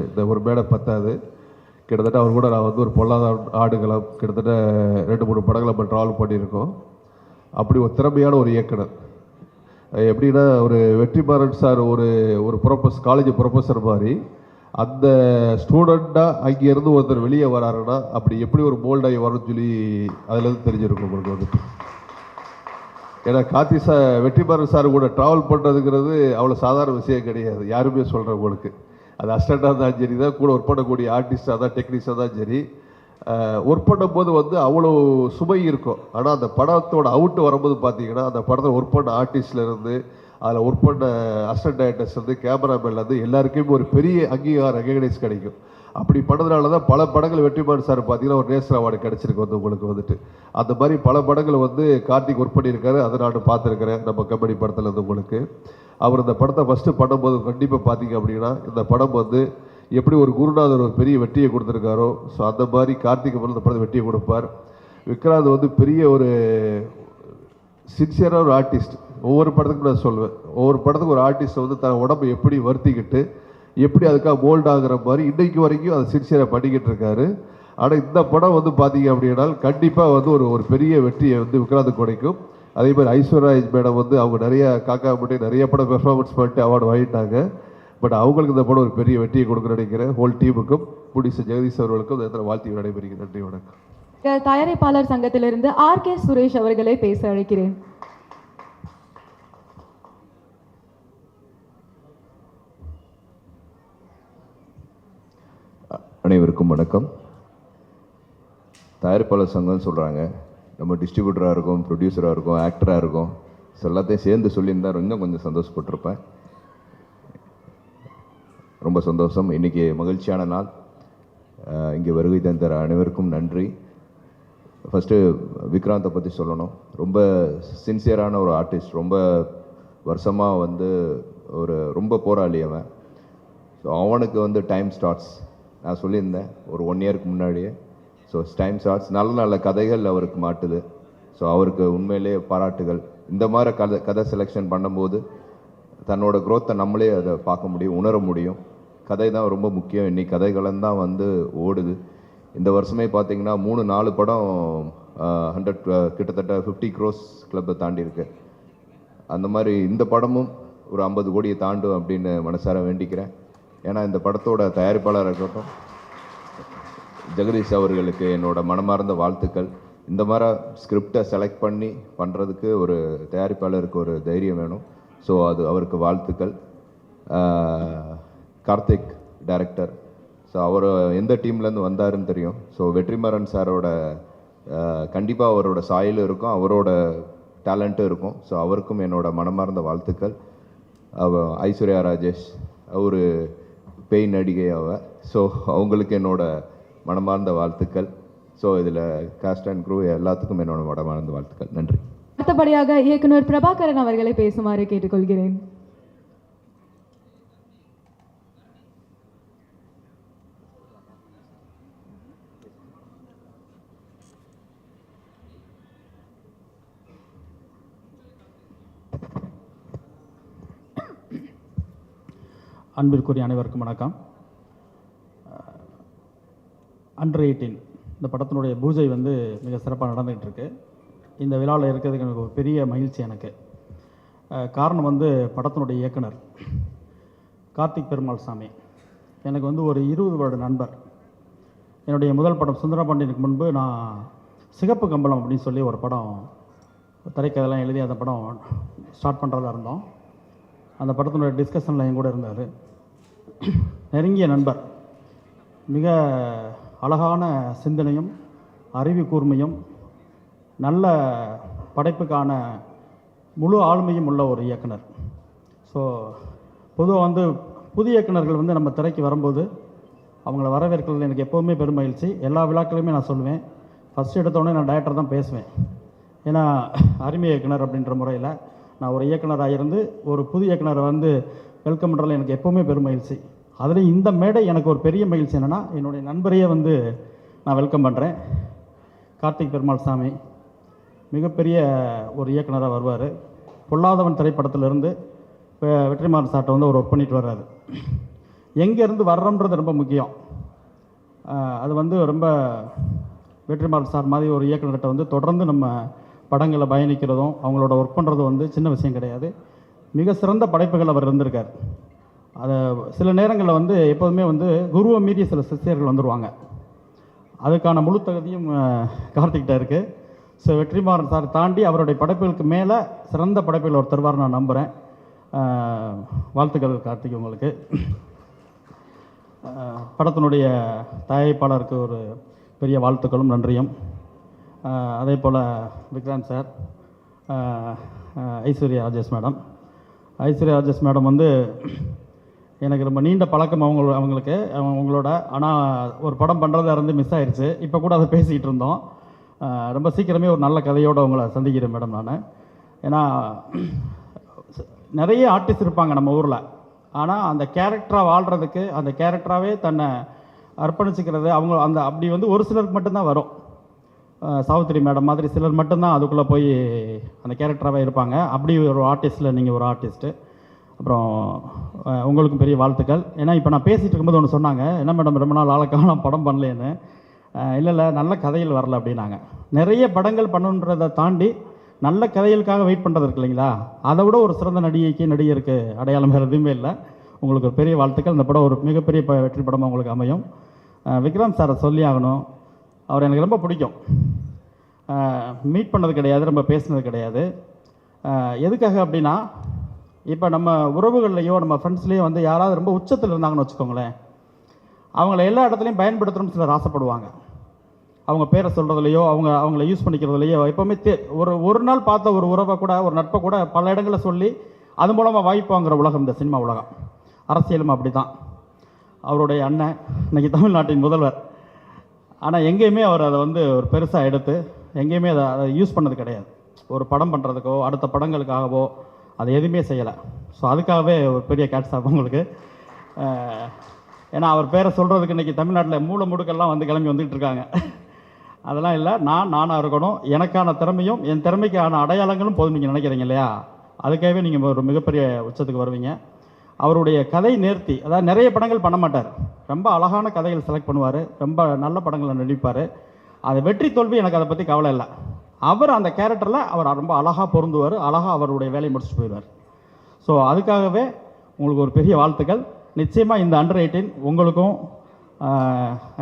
இந்த ஒரு மேடை பத்தாது, கிட்டத்தட்ட அவர் கூட நான் வந்து ஒரு பொல்லாத ஆடுகளம் கிட்டத்தட்ட 2-3 படங்களை நம்ம ட்ராவல் பண்ணியிருக்கோம். அப்படி ஒரு திறமையான ஒரு இயக்குனர். எப்படின்னா ஒரு வெற்றிமாறன் சார் ஒரு காலேஜ் ப்ரொஃபஸர் மாதிரி, அந்த ஸ்டூடெண்ட்டாக அங்கேருந்து ஒருத்தர் வெளியே வராருன்னா அப்படி எப்படி ஒரு மோல்டாகி வரும்னு சொல்லி அதுலேருந்து தெரிஞ்சிருக்கும் உங்களுக்கு வந்துட்டு. ஏன்னா வெற்றிமாறன் சார் கூட ட்ராவல் பண்ணுறதுங்கிறது அவ்வளோ சாதாரண விஷயம் கிடையாது. யாருமே சொல்கிறேன் உங்களுக்கு, அது அசிஸ்டண்ட்டாக இருந்தாலும் சரி தான், கூட ஒர்க் பண்ணக்கூடிய ஆர்டிஸ்டாக தான், டெக்னீஷியனாக தான் சரி, ஒர்க் பண்ணும்போது வந்து அவ்வளோ சுமை இருக்கும். ஆனால் அந்த படத்தோட அவுட்டு வரும்போது பார்த்தீங்கன்னா அந்த படத்தில் ஒர்க் பண்ண ஆர்டிஸ்ட்லேருந்து, அதில் ஒர்க் பண்ண அசிஸ்டன்ட் டைரக்டர்ஸ்லேருந்து, கேமராமேன்லேருந்து எல்லாருக்குமே ஒரு பெரிய அங்கீகாரம், ரெகக்னைஸ் கிடைக்கும். அப்படி பண்ணதுனால தான் பல படங்கள் வெற்றிமாறன் சார் பார்த்தீங்கன்னா ஒரு நேஷனல் அவார்டு கிடச்சிருக்கு வந்து உங்களுக்கு வந்துட்டு. அந்த மாதிரி பல படங்கள் வந்து கார்த்திக் ஒர்க் பண்ணியிருக்காரு, அதை நான் பார்த்துருக்கிறேன் நம்ம கம்பெனி படத்தில் இருந்து உங்களுக்கு. அவர் இந்த படத்தை ஃபஸ்ட்டு பண்ணும்போது கண்டிப்பாக பார்த்தீங்க அப்படின்னா இந்த படம் வந்து எப்படி ஒரு குருநாதர் ஒரு பெரிய வெற்றியை கொடுத்துருக்காரோ, ஸோ அந்த மாதிரி கார்த்திக் இந்த படத்தை வெற்றியை கொடுப்பார். விக்ராந்த் வந்து பெரிய ஒரு சின்சியரான ஒரு ஆர்டிஸ்ட். ஒவ்வொரு படத்துக்கும் நான் சொல்வேன், ஒவ்வொரு படத்துக்கு ஒரு ஆர்டிஸ்ட் வந்து தன் உடம்பை எப்படி வருத்திக்கிட்டு எப்படி அதுக்காக மோல்ட் ஆகுற மாதிரி இன்றைக்கு வரைக்கும் அதை சின்சியராக பண்ணிக்கிட்டு இருக்காரு. ஆனால் இந்த படம் வந்து பார்த்தீங்க அப்படின்னா கண்டிப்பாக வந்து ஒரு பெரிய வெற்றியை வந்து விக்ராந்த் கிடைக்கும். அதே மாதிரி ஐஸ்வர்யா மேடம் வந்து அவங்க நிறைய காக்கா பண்ணி நிறைய படம் பெர்ஃபார்மன்ஸ் பண்ணிட்டு அவார்டு வாங்கிட்டாங்க. பட் அவங்களுக்கு இந்த படம் ஒரு பெரிய வெற்றியை கொடுக்க நினைக்கிறேன். ஹோல் டீமுக்கும் ப்ரொடியூசர் ஜெகதீஷ் அவர்களுக்கும் இந்த இடத்துல வாழ்த்து நடைபெறுகிறது. நன்றி, வணக்கம். தயாரிப்பாளர் சங்கத்திலிருந்து RK சுரேஷ் அவர்களை பேச அழைக்கிறேன். அனைவருக்கும் வணக்கம். தயாரிப்பாளர் சங்கம்னு சொல்கிறாங்க, நம்ம டிஸ்ட்ரிபியூட்டராக இருக்கும், ப்ரொடியூசராக இருக்கும், ஆக்டராக இருக்கும், ஸோ எல்லாத்தையும் சேர்ந்து சொல்லியிருந்தா இன்னும் கொஞ்சம் சந்தோஷப்பட்டிருப்பேன். ரொம்ப சந்தோஷம். இன்றைக்கி மகிழ்ச்சியான நாள். இங்கே வருகை தந்த அனைவருக்கும் நன்றி. ஃபஸ்ட்டு விக்ராந்தை பற்றி சொல்லணும். ரொம்ப சின்சியரான ஒரு ஆர்டிஸ்ட், ரொம்ப வருஷமாக வந்து ரொம்ப போராளி அவன். ஸோ அவனுக்கு வந்து டைம் ஸ்டார்ட்ஸ் நான் சொல்லியிருந்தேன் ஒரு 1 இயருக்கு முன்னாடியே. ஸோ டைம் ஸ்டார்ட்ஸ் நல்ல நல்ல கதைகள் அவருக்கு மாட்டுது. ஸோ அவருக்கு உண்மையிலே பாராட்டுகள். இந்த மாதிரி கதை செலெக்ஷன் பண்ணும்போது தன்னோட க்ரோத்தை நம்மளே அதை பார்க்க முடியும், உணர முடியும். கதை தான் ரொம்ப முக்கியம். இன்றைக்கி கதைகளும் தான் வந்து ஓடுது. இந்த வருஷமே பார்த்திங்கன்னா 3-4 படம் 100 கிட்டத்தட்ட 50 crores கிளப்பை தாண்டியிருக்கு. அந்த மாதிரி இந்த படமும் ஒரு 50 கோடியை தாண்டும் அப்படின்னு மனசார வேண்டிக்கிறேன். ஏன்னா இந்த படத்தோட தயாரிப்பாளராக இருக்கட்டும் ஜெகதீஷ் அவர்களுக்கு என்னோட மனமார்ந்த வாழ்த்துக்கள். இந்த மாதிரி ஸ்கிரிப்டை செலக்ட் பண்ணி பண்ணுறதுக்கு ஒரு தயாரிப்பாளருக்கு ஒரு தைரியம் வேணும். ஸோ அது அவருக்கு வாழ்த்துக்கள். கார்த்திக் டைரக்டர், ஸோ அவர் எந்த டீம்லேருந்து வந்தாருன்னு தெரியும். ஸோ வெற்றிமாறன் சாரோட கண்டிப்பாக அவரோட சாயலும் இருக்கும், அவரோட டேலண்ட்டும் இருக்கும். ஸோ அவருக்கும் என்னோட மனமார்ந்த வாழ்த்துக்கள். ஐஸ்வர்யா ராஜேஷ் ஒரு பேய் நடிகை ஸோ அவங்களுக்கு என்னோட மனமார்ந்த வாழ்த்துக்கள். ஸோ இதில் காஸ்ட் அண்ட் க்ரூ எல்லாத்துக்கும் என்னோட மனமார்ந்த வாழ்த்துக்கள். நன்றி. அடுத்தபடியாக இயக்குனர் பிரபாகரன் அவர்களை பேசுமாறு கேட்டுக்கொள்கிறேன். அன்பிற்குரிய அனைவருக்கும் வணக்கம். அண்டர் 18 இந்த படத்தினுடைய பூஜை வந்து மிக சிறப்பாக நடந்துகிட்டு இருக்கு. இந்த விழாவில் இருக்கிறதுக்கு எனக்கு ஒரு பெரிய மகிழ்ச்சி எனக்கு. காரணம் வந்து படத்தினுடைய இயக்குனர் கார்த்திக் பெருமாள் சாமி எனக்கு வந்து ஒரு 20 வருட நண்பர். என்னுடைய முதல் படம் சுந்தரபாண்டியனுக்கு முன்பு நான் சிகப்பு கம்பளம் அப்படின்னு சொல்லி ஒரு படம் திரைக்கதைலாம் எழுதி அந்த படம் ஸ்டார்ட் பண்ணுறதா இருந்தோம். அந்த படத்தினுடைய டிஸ்கஷனில் என் கூட இருந்தார். நெருங்கிய நண்பர், மிக அழகான சிந்தனையும் அறிவு கூர்மையும் நல்ல படைப்புக்கான முழு ஆளுமையும் உள்ள ஒரு இயக்குனர். ஸோ பொதுவாக வந்து புதிய இயக்குனர்கள் வந்து நம்ம திரைக்கு வரும்போது அவங்கள வரவேற்கிறது எனக்கு எப்போவுமே பெரும் மகிழ்ச்சி. எல்லா விழாக்களுமே நான் சொல்லுவேன், ஃபஸ்ட்டு எடுத்தோடனே நான் டைரக்டர் தான் பேசுவேன். ஏன்னா அருமை இயக்குனர் அப்படின்ற முறையில் நான் ஒரு இயக்குனராக இருந்து ஒரு புது இயக்குனரை வந்து வெல்கம் பண்ணுறதுல எனக்கு எப்போவுமே பெரும் மகிழ்ச்சி. அதில் இந்த மேடை எனக்கு ஒரு பெரிய மகிழ்ச்சி என்னென்னா, என்னுடைய நண்பரையே வந்து நான் வெல்கம் பண்ணுறேன். கார்த்திக் பெருமாள் சாமி மிகப்பெரிய ஒரு இயக்குனராக வருவார். பொல்லாதவன் திரைப்படத்திலிருந்து இப்போ வெற்றிமாறன் சார்ட்ட வந்து அவர் ஒர்க் பண்ணிட்டு வர்றாரு. எங்கேருந்து வர்றோன்றது ரொம்ப முக்கியம். அது வந்து ரொம்ப வெற்றிமாறன் சார் மாதிரி ஒரு இயக்குனர்கிட்ட வந்து தொடர்ந்து நம்ம படங்களை பயணிக்கிறதும் அவங்களோட ஒர்க் பண்ணுறதும் வந்து சின்ன விஷயம் கிடையாது. மிக சிறந்த படைப்புகள் அவர் இருந்திருக்கார். அதை சில நேரங்களில் வந்து எப்போதுமே வந்து குருவை மீறிய சில சிஷ்யர்கள் வந்துடுவாங்க. அதுக்கான முழு தகுதியும் கார்த்திக்கிட்ட இருக்குது. ஸோ வெற்றிமாறன் சார் தாண்டி அவருடைய படைப்புகளுக்கு மேலே சிறந்த படைப்புகள் அவர் தருவார் நான் நம்புகிறேன். வாழ்த்துக்கள் கார்த்திக் உங்களுக்கு. படத்தினுடைய தயாரிப்பாளருக்கு ஒரு பெரிய வாழ்த்துக்களும் நன்றியும். அதே போல் Vikranth sir, Aishwarya Rajesh madam. Aishwarya Rajesh madam வந்து எனக்கு ரொம்ப நீண்ட பழக்கம் அவங்களுக்கு அவங்களோட. ஆனால் ஒரு படம் பண்ணுறதா இருந்து மிஸ் ஆயிடுச்சு. இப்போ கூட அதை பேசிக்கிட்டு இருந்தோம். ரொம்ப சீக்கிரமே ஒரு நல்ல கதையோடு அவங்கள சந்திக்கிறேன் மேடம் நான். ஏன்னா நிறைய ஆர்டிஸ்ட் இருப்பாங்க நம்ம ஊரில், ஆனால் அந்த கேரக்டராக வாழ்கிறதுக்கு அந்த கேரக்டராகவே தன்னை அர்ப்பணிச்சுக்கிறது அவங்க அந்த அப்படி வந்து ஒரு சிலருக்கு மட்டும்தான் வரும். சாவித்திரி மேடம் மாதிரி சிலர் மட்டும்தான் அதுக்குள்ளே போய் அந்த கேரக்டராகவே இருப்பாங்க. அப்படி ஒரு ஆர்டிஸ்ட்டில் நீங்கள் ஒரு ஆர்டிஸ்ட்டு. அப்புறம் உங்களுக்கும் பெரிய வாழ்த்துக்கள். ஏன்னா இப்போ நான் பேசிகிட்டு இருக்கும்போது ஒன்று சொன்னாங்க, என்ன மேடம் ரொம்ப நாள் ஆளுக்காக படம் பண்ணலேன்னு. இல்லை நல்ல கதைகள் வரல அப்படின்னாங்க. நிறைய படங்கள் பண்ணுன்றதை தாண்டி நல்ல கதைகளுக்காக வெயிட் பண்ணுறது இருக்கு இல்லைங்களா, அதை விட ஒரு சிறந்த நடிகருக்கு அடையாளம் வேறு எதுவுமே இல்லை. உங்களுக்கு ஒரு பெரிய வாழ்த்துக்கள். இந்த படம் ஒரு மிகப்பெரிய வெற்றி படமாக உங்களுக்கு அமையும். விக்ராந்த் சாரை சொல்லி ஆகணும், அவர் எனக்கு ரொம்ப பிடிக்கும். மீட் பண்ணது கிடையாது, ரொம்ப பேசினது கிடையாது. எதுக்காக அப்படின்னா, இப்போ நம்ம உறவுகள்லையோ நம்ம ஃப்ரெண்ட்ஸ்லேயோ வந்து யாராவது ரொம்ப உச்சத்தில் இருந்தாங்கன்னு வச்சுக்கோங்களேன், அவங்கள எல்லா இடத்துலையும் பயன்படுத்தணும்னு சிலர் ஆசைப்படுவாங்க. அவங்க பேரை சொல்கிறதுலையோ அவங்கள யூஸ் பண்ணிக்கிறதுலையோ எப்போவுமே ஒரு நாள் பார்த்த ஒரு உறவை கூட ஒரு நட்பை கூட பல இடங்களில் சொல்லி அது மூலமாக வாய்ப்பு வாங்குகிற உலகம் இந்த சினிமா உலகம். அரசியலும் அப்படி தான். அவருடைய அண்ணன் இன்றைக்கி தமிழ்நாட்டின் முதல்வர். ஆனால் எங்கேயுமே அவர் அதை வந்து ஒரு பெருசாக எடுத்து எங்கேயுமே அதை யூஸ் பண்ணது கிடையாது. ஒரு படம் பண்ணுறதுக்கோ அடுத்த படங்களுக்காகவோ அதை எதுவுமே செய்யலை. ஸோ அதுக்காகவே ஒரு பெரிய கேட்ஸ் ஆகும் உங்களுக்கு. ஏன்னா அவர் பேரை சொல்கிறதுக்கு இன்றைக்கி தமிழ்நாட்டில் மூளை முடுக்கெல்லாம் வந்து கிளம்பி வந்துகிட்டு இருக்காங்க. அதெல்லாம் இல்லை, நானாக இருக்கணும், எனக்கான திறமையும் என் திறமைக்கான அடையாளங்களும் போதும் நீங்கள் நினைக்கிறீங்க இல்லையா, அதுக்காகவே நீங்கள் ஒரு மிகப்பெரிய உச்சத்துக்கு வருவீங்க. அவருடைய கதை நேர்த்தி, அதாவது நிறைய படங்கள் பண்ண மாட்டார், ரொம்ப அழகான கதைகள் செலக்ட் பண்ணுவார், ரொம்ப நல்ல படங்களை நடிப்பார். அது வெற்றி தோல்வி எனக்கு அதை பற்றி கவலை இல்லை. அவர் அந்த கேரக்டரில் அவர் ரொம்ப அழகாக பொருந்துவார், அழகாக அவருடைய வேலையை முடிச்சுட்டு போயிடுவார். ஸோ அதுக்காகவே உங்களுக்கு ஒரு பெரிய வாழ்த்துக்கள். நிச்சயமாக இந்த அண்டர் 18 உங்களுக்கும்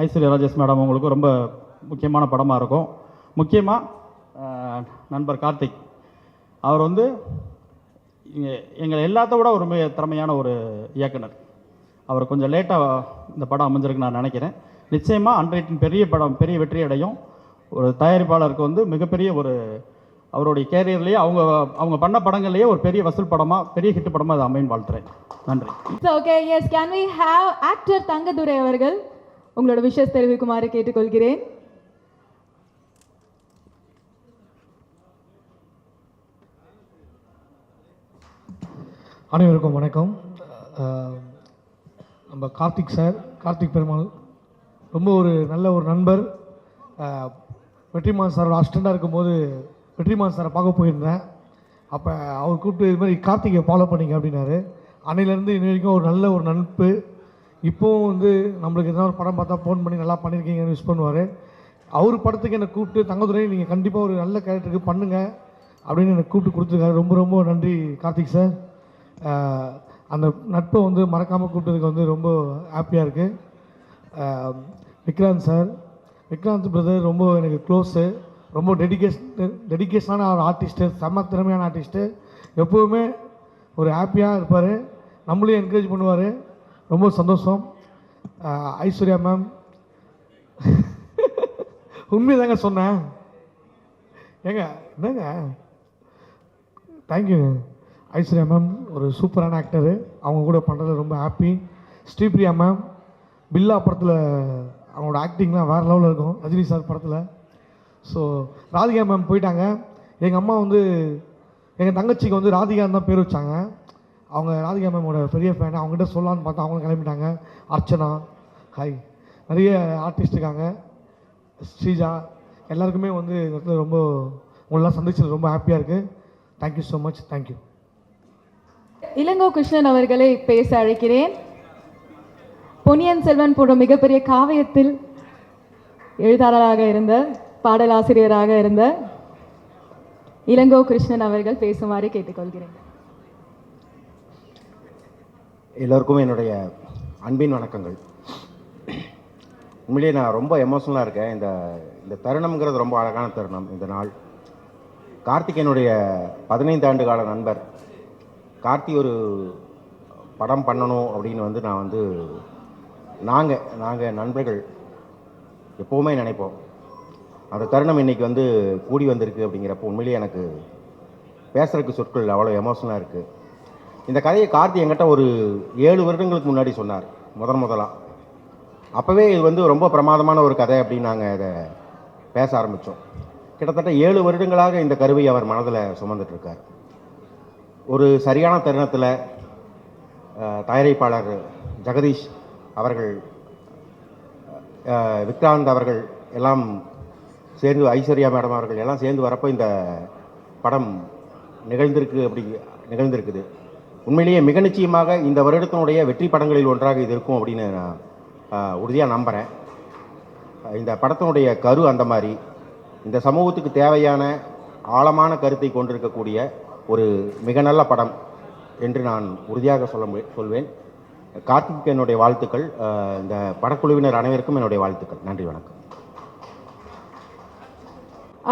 ஐஸ்வர்யா ராஜேஷ் மேடம் உங்களுக்கும் ரொம்ப முக்கியமான படமாக இருக்கும். முக்கியமாக நண்பர் கார்த்திக் அவர் வந்து எங்களை எல்லாத்த விட ஒரு மிக திறமையான ஒரு இயக்குனர். அவர் கொஞ்சம் லேட்டாக இந்த படம் அமைஞ்சிருக்குன்னு நான் நினைக்கிறேன். நிச்சயமாக அன்றைய பெரிய படம் பெரிய வெற்றி அடையும். ஒரு தயாரிப்பாளருக்கு வந்து மிகப்பெரிய ஒரு அவருடைய கேரியர்லேயே அவங்க பண்ண படங்கள்லேயே ஒரு பெரிய வசூல் படமாக பெரிய ஹிட் படமாக அதை அமைன்னு வாழ்த்துறேன். நன்றி. Okay, yes, can we have actor Thangadurai அவர்கள் உங்களோட விஷஸ் தெரிவிக்குமாறு கேட்டுக்கொள்கிறேன். அனைவருக்கும் வணக்கம். நம்ம கார்த்திக் பெருமாள் ரொம்ப ஒரு நல்ல ஒரு நண்பர். வெற்றிமாறன் சாரோட அசிஸ்டண்டாக இருக்கும்போது வெற்றிமாறன் சாரை பார்க்க போயிருந்தேன். அப்போ அவர் கூப்பிட்டு இது மாதிரி கார்த்திகை ஃபாலோ பண்ணிங்க அப்படின்னாரு. அன்னையிலேருந்து இன்ன வரைக்கும் ஒரு நல்ல ஒரு நட்பு. இப்போவும் வந்து நம்மளுக்கு எதனா ஒரு படம் பார்த்தா ஃபோன் பண்ணி நல்லா பண்ணியிருக்கீங்கன்னு விஷ் பண்ணுவார். அவர் படத்துக்கு என்னை கூப்பிட்டு தங்கதுரை நீங்கள் கண்டிப்பாக ஒரு நல்ல கேரக்டருக்கு பண்ணுங்கள் அப்படின்னு என்னை கூப்பிட்டு கொடுத்துருக்காரு. ரொம்ப ரொம்ப நன்றி கார்த்திக் சார். அந்த நட்பை வந்து மறக்காமல் கூப்பிட்டதுக்கு வந்து ரொம்ப ஹாப்பியாக இருக்குது. விக்ராந்த் பிரதர் ரொம்ப எனக்கு க்ளோஸு. ரொம்ப டெடிகேஷனான ஒரு ஆர்டிஸ்ட்டு, செம்ம திறமையான ஆர்டிஸ்ட்டு. எப்போவுமே ஒரு ஹாப்பியாக இருப்பார், நம்மளையும் என்கரேஜ் பண்ணுவார். ரொம்ப சந்தோஷம். ஐஸ்வர்யா மேம் உண்மை தாங்க சொன்னேன். ஏங்க என்னங்க, தேங்க்யூங்க. ஐஸ்வர்யா மேம் ஒரு சூப்பரான ஆக்டரு, அவங்க கூட பண்ணுறது ரொம்ப ஹாப்பி. ஸ்ரீபிரியா மேம் பில்லா படத்தில் அவங்களோட ஆக்டிங்லாம் வேறு லெவலில் இருக்கும், ரஜினி சார் படத்தில். ஸோ ராதிகா மேம் போயிட்டாங்க. எங்கள் அம்மா வந்து எங்கள் தங்கச்சிக்கு வந்து ராதிகான்னு தான் பேர் வச்சாங்க. அவங்க ராதிகா மேமோட பெரிய ஃபேன். அவங்ககிட்ட சொல்லலான்னு பார்த்தா அவங்களும் கிளம்பிட்டாங்க. அர்ச்சனா, ஹாய், நிறைய ஆர்டிஸ்ட் இருக்காங்க, ஸ்ரீஜா, எல்லாருக்குமே வந்து ரொம்ப உங்களெலாம் சந்திச்சது ரொம்ப ஹாப்பியாக இருக்குது. Thank you so much. Thank you. Ilango Krishnan அவர்களை பேச அழைக்கிறேன். பொன்னியின் செல்வன் போன்ற மிகப்பெரிய காவியத்தில் எழுத்தாளராக இருந்த, பாடலாசிரியராக இருந்த இளங்கோ கிருஷ்ணன் அவர்கள் பேசுமாறு கேட்டுக்கொள்கிறேன். எல்லோருக்கும் என்னுடைய அன்பின் வணக்கங்கள். உண்மையிலேயே நான் ரொம்ப எமோஷனலாக இருக்கேன். இந்த தருணம்ங்கிறது ரொம்ப அழகான தருணம். இந்த நாள் கார்த்திகேயனுடைய 15 ஆண்டு கால நண்பர். கார்த்தி ஒரு படம் பண்ணணும் அப்படின்னு வந்து நான் வந்து நாங்கள் நண்பர்கள் எப்போவுமே நினைப்போம். அந்த தருணம் இன்றைக்கி வந்து கூடி வந்திருக்கு அப்படிங்கிறப்போ உண்மையிலேயே எனக்கு பேசுகிறதுக்கு சொற்கள் அவ்வளோ எமோஷனலாக இருக்குது. இந்த கதையை கார்த்தி என்கிட்ட ஒரு 7 வருடங்களுக்கு முன்னாடி சொன்னார் முதலாக. அப்போவே இது வந்து ரொம்ப பிரமாதமான ஒரு கதை அப்படின்னு நாங்கள் இதை பேச ஆரம்பித்தோம். கிட்டத்தட்ட 7 வருடங்களாக இந்த கருவை அவர் மனதில் சுமந்துட்டுருக்கார். ஒரு சரியான தருணத்தில் தயாரிப்பாளர் ஜெகதீஷ் அவர்கள், விக்ராந்த் அவர்கள் எல்லாம் சேர்ந்து, ஐஸ்வர்யா மேடம் அவர்கள் எல்லாம் சேர்ந்து வரப்போ இந்த படம் நிகழ்ந்திருக்குது. உண்மையிலேயே மிக நிச்சயமாக இந்த வருடத்தினுடைய வெற்றி படங்களில் ஒன்றாக இது இருக்கும் அப்படின்னு நான் உறுதியாக நம்புகிறேன். இந்த படத்தினுடைய கரு அந்த மாதிரி இந்த சமூகத்துக்கு தேவையான ஆழமான கருத்தை கொண்டிருக்கக்கூடிய ஒரு மிக நல்ல படம் என்று நான் உறுதியாக சொல்வேன். கார்த்திக் என்னுடைய வாழ்த்துக்கள். இந்த படக்குழுவினர் அனைவருக்கும் என்னுடைய வாழ்த்துக்கள். நன்றி, வணக்கம்.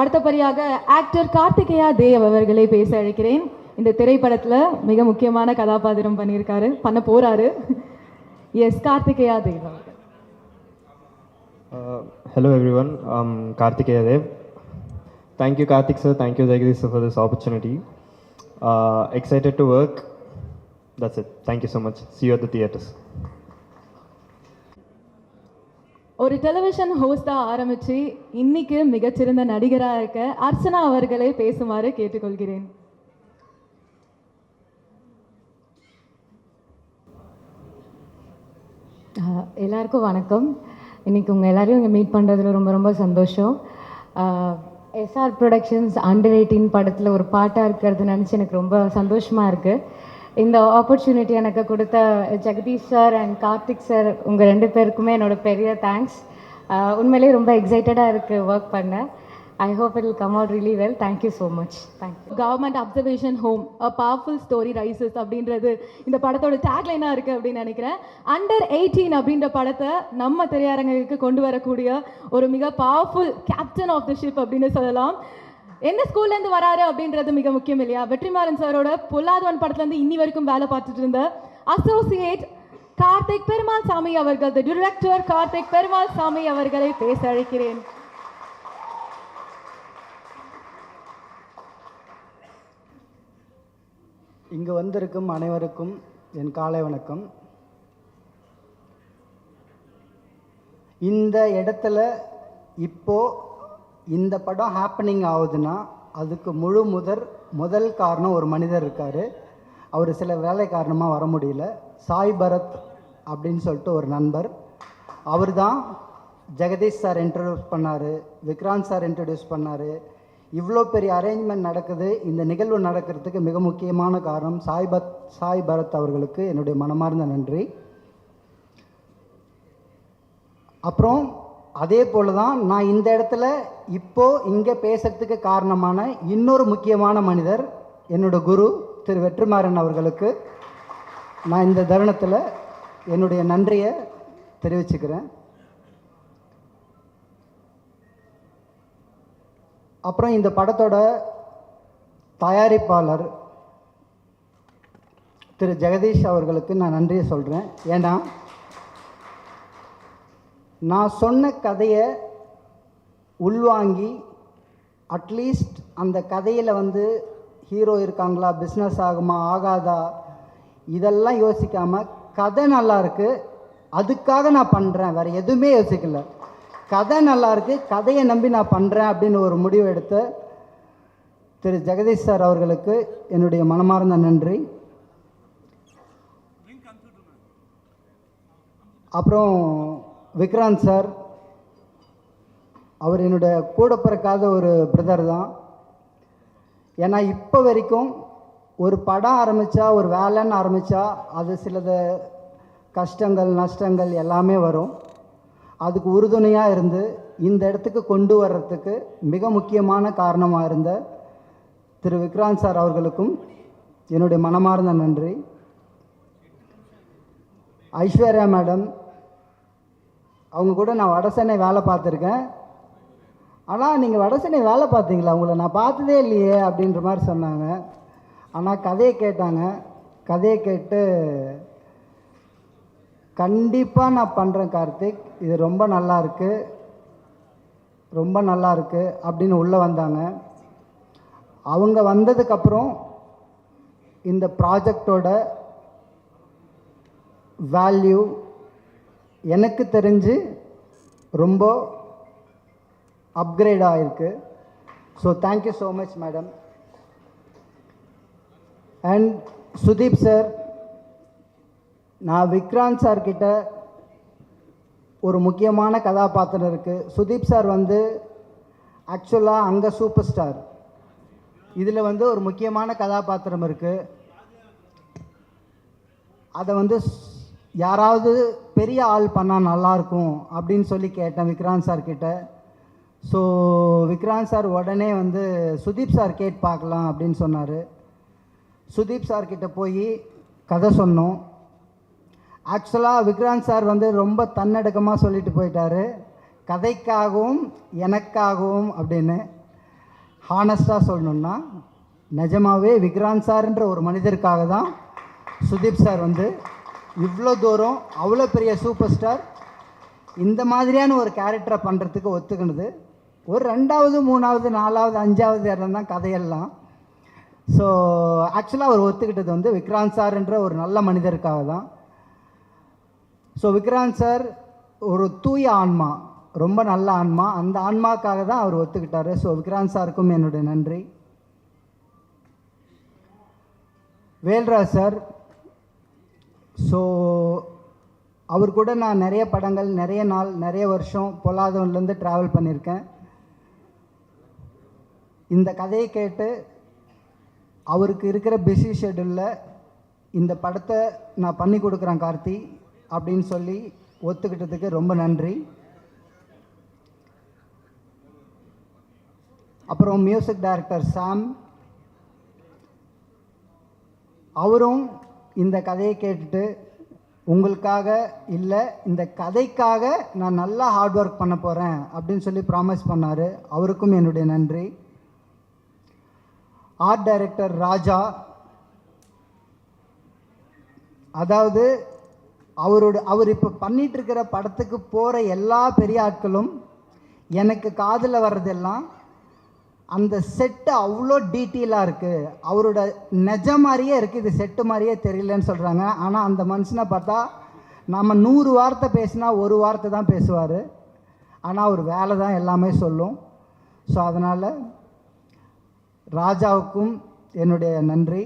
அடுத்தபடியாக ஆக்டர் கார்த்திகேயா தேவ் அவர்களை பேச அழைக்கிறேன். இந்த திரைப்படத்தில் மிக முக்கியமான கதாபாத்திரம் பண்ண போறாரு. எஸ், கார்த்திகேயா தேவ் அவர்கள். Hello everyone, I'm Karthikeya Dev. Thank you Karthik sir, thank you Jagadish sir for this opportunity. Excited to work. That's it. Thank you so much. See you at the theatres. ஒரு television ஹோஸ்டாக ஆரம்பித்து இன்னைக்கு மிகச்சிறந்த நடிகராக இருக்க அர்ச்சனா அவர்களை பேசுமாறு கேட்டுக்கொள்கிறேன். எல்லாருக்கும் வணக்கம். இன்றைக்கி உங்கள் எல்லோரையும் இங்கே மீட் பண்ணுறதுல ரொம்ப ரொம்ப சந்தோஷம். எஸ்ஆர் ப்ரொடக்ஷன்ஸ் அண்டர் 18 படத்தில் ஒரு பாட்டாக இருக்கிறது நினச்சி எனக்கு ரொம்ப சந்தோஷமாக இருக்குது. இந்த ஆப்பர்ச்சுனிட்டி எனக்கு கொடுத்த Jagadish sir and Karthik sir, உங்கள் 2 பேருக்குமே என்னோடய பெரிய தேங்க்ஸ். உண்மையிலேயே ரொம்ப எக்ஸைட்டடாக இருக்குது ஒர்க் பண்ண. I hope it will come out really well. Thank you so much. Thank you. Government observation home a powerful story rises அப்படின்றது இந்த படத்தோட டேக்லைனாக இருக்குது அப்படின்னு நினைக்கிறேன். அண்டர் 18 அப்படின்ற படத்தை நம்ம திரையரங்குக்கு கொண்டு வரக்கூடிய ஒரு மிக powerful captain of the ship அப்படின்னு சொல்லலாம். எந்த ஸ்கூல்லேருந்து வராரு அப்படின்றது மிக முக்கியம் இல்லையா? வெற்றிமாறன் சாரோட பொல்லாதவன் படத்துலேருந்து இன்னி வரைக்கும் வேலை பார்த்துட்டு இருந்த அசோசியேட் கார்த்திக் பெருமாள் சாமி அவர்கள், தி டிரெக்டர் கார்த்திக் பெருமாள் சாமி அவர்களை பேச அழைக்கிறேன். இங்கு வந்திருக்கும் அனைவருக்கும் என் காலை வணக்கம். இந்த இடத்துல இப்போ இந்த படம் ஹேப்பனிங் ஆகுதுன்னா அதுக்கு முதல் காரணம் ஒரு மனிதர் இருக்கார். அவர் சில வேலை காரணமாக வர முடியல. சாய் பரத் அப்படின்னு சொல்லிட்டு ஒரு நண்பர். அவர் தான் ஜெகதீஷ் சார் இன்ட்ரடியூஸ் பண்ணார், விக்ராந்த் சார் இன்ட்ரடியூஸ் பண்ணார். இவ்வளோ பெரிய அரேஞ்ச்மெண்ட் நடக்குது, இந்த நிகழ்வு நடக்கிறதுக்கு மிக முக்கியமான காரணம் சாய் பரத் அவர்களுக்கு என்னுடைய மனமார்ந்த நன்றி. அப்புறம் அதே போல் தான் நான் இந்த இடத்துல இப்போது இங்கே பேசுகிறதுக்கு காரணமான இன்னொரு முக்கியமான மனிதர் என்னோட குரு திரு வெற்றிமாறன் அவர்களுக்கு நான் இந்த தருணத்தில் என்னுடைய நன்றியை தெரிவிச்சுக்கிறேன். அப்புறம் இந்த படத்தோட தயாரிப்பாளர் திரு ஜெகதீஷ் அவர்களுக்கு நான் நன்றியை சொல்கிறேன். ஏன்னா நான் சொன்ன கதையை உள்வாங்கி அட்லீஸ்ட் அந்த கதையில் ஹீரோ இருக்காங்களா, பிஸ்னஸ் ஆகுமா ஆகாதா, இதெல்லாம் யோசிக்காமல் கதை நல்லா இருக்குது அதுக்காக நான் பண்ணுறேன், வேறு எதுவுமே யோசிக்கல. கதை நல்லா இருக்குது, கதையை நம்பி நான் பண்ணுறேன் அப்படின்னு ஒரு முடிவு எடுத்த திரு ஜெகதீஷ் சார் அவர்களுக்கு என்னுடைய மனமார்ந்த நன்றி. அப்புறம் விக்ராந்த் சார், அவர் என்னுடைய கூட பிறக்காத ஒரு பிரதர் தான். ஏன்னா இப்போ வரைக்கும் ஒரு படம் ஆரம்பித்தா, ஒரு வேலைன்னு ஆரம்பித்தா அது சிலது கஷ்டங்கள் நஷ்டங்கள் எல்லாமே வரும். அதுக்கு உறுதுணையாக இருந்து இந்த இடத்துக்கு கொண்டு வர்றதுக்கு மிக முக்கியமான காரணமாக இருந்த திரு விக்ராந்த் சார் அவர்களுக்கும் என்னுடைய மனமார்ந்த நன்றி. ஐஸ்வர்யா மேடம், அவங்க கூட நான் வடசென்னை வேலை பார்த்துருக்கேன். ஆனால் நீங்கள் வடசென்னை வேலை பார்த்தீங்களா, உங்களை நான் பார்த்ததே இல்லையே அப்படின்ற மாதிரி சொன்னாங்க. ஆனால் கதையை கேட்டாங்க. கதையை கேட்டு கண்டிப்பாக நான் பண்ணுறேன் கார்த்திக், இது ரொம்ப நல்லா இருக்குது அப்படின்னு உள்ளே வந்தாங்க. அவங்க வந்ததுக்கப்புறம் இந்த ப்ராஜெக்டோட வேல்யூ எனக்கு தெரிஞ்சு ரொம்ப அப்கிரேட் ஆகிருக்கு. So thank you so much madam. And Sudeep sir, நான் விக்ராந்த் சார்கிட்ட ஒரு முக்கியமான கதாபாத்திரம் இருக்குது. சுதீப் சார் ஆக்சுவலாக அங்கே சூப்பர் ஸ்டார், இதில் ஒரு முக்கியமான கதாபாத்திரம் இருக்குது. அதை யாராவது பெரிய ஆள் பண்ணால் நல்லாயிருக்கும் அப்படின்னு சொல்லி கேட்டேன் விக்ராந்த் சார்கிட்ட. ஸோ விக்ராந்த் சார் உடனே சுதீப் சார் கேட்டு பார்க்கலாம் அப்படின்னு சொன்னார். சுதீப் சார்கிட்ட போய் கதை சொன்னோம். ஆக்சுவலாக விக்ராந்த் சார் ரொம்ப தன்னடக்கமாக சொல்லிட்டு போயிட்டார், கதைக்காகவும் எனக்காகவும் அப்படின்னு. ஹானஸ்டாக சொல்லணுன்னா நிஜமாகவே விக்ராந்த் சார்ன்ற ஒரு மனிதருக்காக தான் சுதீப் சார் இவ்வளோ தூரம், அவ்வளோ பெரிய சூப்பர் ஸ்டார் இந்த மாதிரியான ஒரு கேரக்டரை பண்ணுறதுக்கு ஒத்துக்கினது. ஒரு 2வது 3வது 4வது 5வது இடம் தான் கதையெல்லாம். ஸோ ஆக்சுவலாக அவர் ஒத்துக்கிட்டது விக்ராந்த் சார்ன்ற ஒரு நல்ல மனிதருக்காக தான். ஸோ விக்ராந்த் சார் ஒரு தூய ஆன்மா, ரொம்ப நல்ல ஆன்மா, அந்த ஆன்மாக்காக தான் அவர் ஒத்துக்கிட்டார். ஸோ விக்ராந்த் சாருக்கும் என்னுடைய நன்றி. வேல்ராஜ் சார், ஸோ அவர் கூட நான் நிறைய படங்கள், நிறைய நாள், நிறைய வருஷம் பொல்லாதவன்லேருந்து ட்ராவல் பண்ணியிருக்கேன். இந்த கதையை கேட்டு அவருக்கு இருக்கிற பிஸி ஷெட்யூலில் இந்த படத்தை நான் பண்ணி கொடுக்குறேன் கார்த்தி அப்படின்னு சொல்லி ஒத்துக்கிட்டதுக்கு ரொம்ப நன்றி. அப்புறம் மியூசிக் டைரக்டர் சாம், அவரும் இந்த கதையை கேட்டுட்டு உங்களுக்காக இல்லை, இந்த கதைக்காக நான் நல்லா ஹார்ட் ஒர்க் பண்ண போகிறேன் அப்படின்னு சொல்லி ப்ராமிஸ் பண்ணார். அவருக்கும் என்னுடைய நன்றி. ஆர்ட் டைரக்டர் ராஜா, அதாவது அவர் இப்போ பண்ணிகிட்ருக்கிற படத்துக்கு போகிற எல்லா பெரிய ஆட்களும் எனக்கு காதில் வர்றதெல்லாம் அந்த செட்டு அவ்வளோ டீட்டெயிலாக இருக்குது, அவரோட நிஜ மாதிரியே இருக்குது, இது செட்டு மாதிரியே தெரியலன்னு சொல்கிறாங்க. ஆனால் அந்த மனுஷனை பார்த்தா நம்ம 100 வார்த்தை பேசினா 1 வார்த்தை தான் பேசுவார். ஆனால் அவர் வேலை தான் எல்லாமே சொல்லும். ஸோ அதனால் ராஜாவுக்கும் என்னுடைய நன்றி.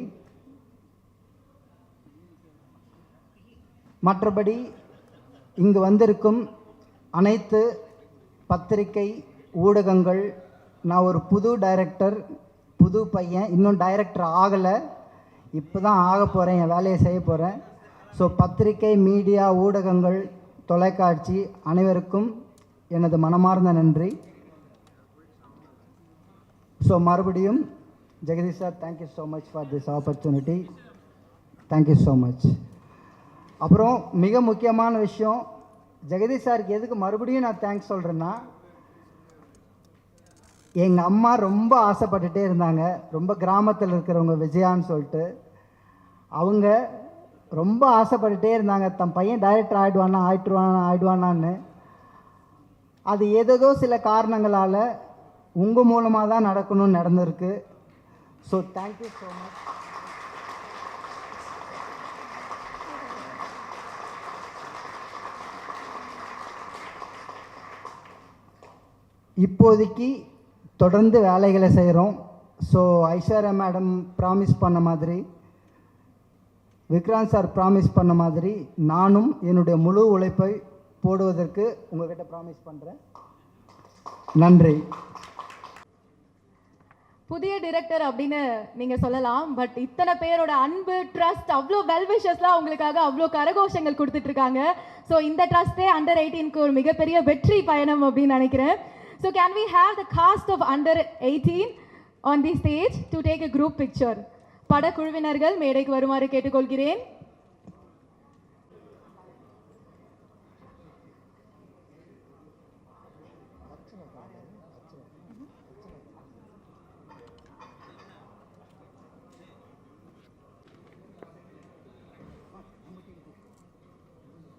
மற்றபடி இங்கு வந்திருக்கும் அனைத்து பத்திரிகை ஊடகங்கள், நான் ஒரு புது டைரக்டர், புது பையன், இன்னும் டைரக்டர் ஆகலை, இப்போ தான் ஆக போகிறேன், என் வேலையை செய்ய போகிறேன். ஸோ பத்திரிகை, மீடியா, ஊடகங்கள், தொலைக்காட்சி அனைவருக்கும் எனது மனமார்ந்த நன்றி. ஸோ மறுபடியும் Jagadish sir, thank you so much for this opportunity. Thank you so much. அப்புறம் மிக முக்கியமான விஷயம், ஜெகதீஷ் சாருக்கு எதுக்கு மறுபடியும் நான் தேங்க்ஸ் சொல்கிறேன்னா, எங்கள் அம்மா ரொம்ப ஆசைப்பட்டுட்டே இருந்தாங்க, ரொம்ப கிராமத்தில் இருக்கிறவங்க விஜயான்னு சொல்லிட்டு, அவங்க ரொம்ப ஆசைப்பட்டுட்டே இருந்தாங்க தன் பையன் டைரக்டர் ஆயிடுவானான்னு. அது ஏதோ சில காரணங்களால் உங்கள் மூலமாக தான் நடக்கணும்னு நடந்திருக்கு. So thank you so much. இப்போதைக்கு தொடர்ந்து வேலைகளை செய்கிறோம். ஸோ ஐஸ்வர்யா மேடம் ப்ராமிஸ் பண்ண மாதிரி, விக்ராந்த் சார் ப்ராமிஸ் பண்ண மாதிரி நானும் என்னுடைய முழு உழைப்பை போடுவதற்கு உங்கள்கிட்ட ப்ராமிஸ் பண்ணுறேன். நன்றி. புதிய டிரெக்டர் அப்படின்னு நீங்கள் சொல்லலாம், பட் இத்தனை பேரோட அன்பு, ட்ரஸ்ட், அவ்வளோ வெல்விஷஸ்லாம் அவங்களுக்காக அவ்வளோ கரகோஷங்கள் கொடுத்துட்ருக்காங்க. ஸோ இந்த ட்ரஸ்ட்டே Under 18க்கு ஒரு மிகப்பெரிய வெற்றி பயணம் அப்படின்னு நினைக்கிறேன். So can we have the cast of Under 18 on the stage to take a group picture? படக்குழுவினர்கள் மேடைக்கு வருமாறு கேட்டுக்கொள்கிறேன்.